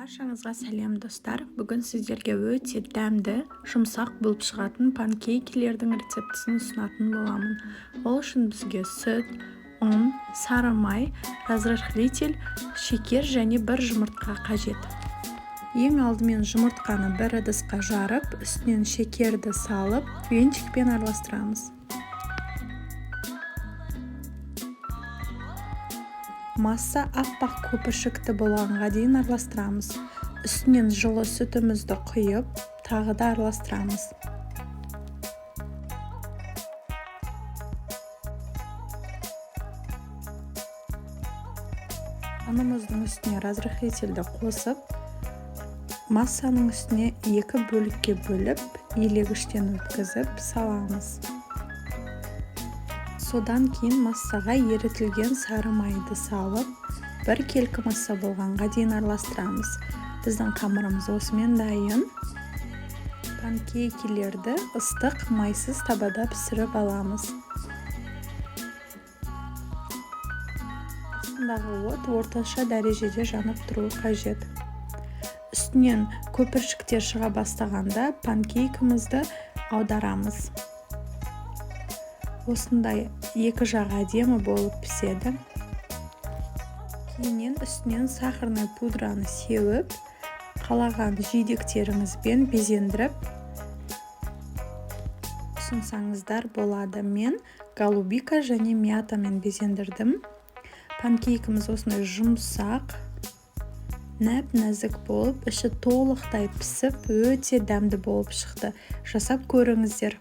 Баршаңызға сәлем достар. Бүгін сіздерге өте дәмді, жұмсақ болып шығатын панкейкілердің рецептісін ұсынатын боламын. Ол үшін бізге сүт, ұн, сары май, разрыхлитель, шекер және бір жұмыртқа қажет. Ең алдымен жұмыртқаны бір ыдысқа жарып, үстінен шекерді салып, венчикпен араластырамыз. Масса аппақ көпіршікті болғанға дейін араластырамыз. Үстінен жылы сүтімізді құйып, тағы да араластырамыз. Ұнымыздың үстіне разрыхлительді қосып, массаның үстіне екі бөлікке бөліп, елегіштен өткізіп саламыз. Содан кейін массаға ерітілген сары майды салып, бір келкі масса болғанға дейін араластырамыз. Біздің қамырымыз осымен дайын. Панкейкілерді ыстық майсыз табада пісіріп аламыз. Астындағы от орташа дәрежеде жанып тұруы қажет. Үстінен көпіршіктер шыға бастағанда панкейкімізді аударамыз. Осындай екі жағы әдемі болып піседі. Кейіннен үстінен сахарный пудраны сеуіп, қалаған жидектеріңізбен безендіріп ұсынсаңыздар болады. Мен голубика және мятамен безендірдім. Панкейкіміз осындай жұмсақ, нәп-нәзік болып, іші толықтай пісіп, өте дәмді болып шықты. Жасап көріңіздер.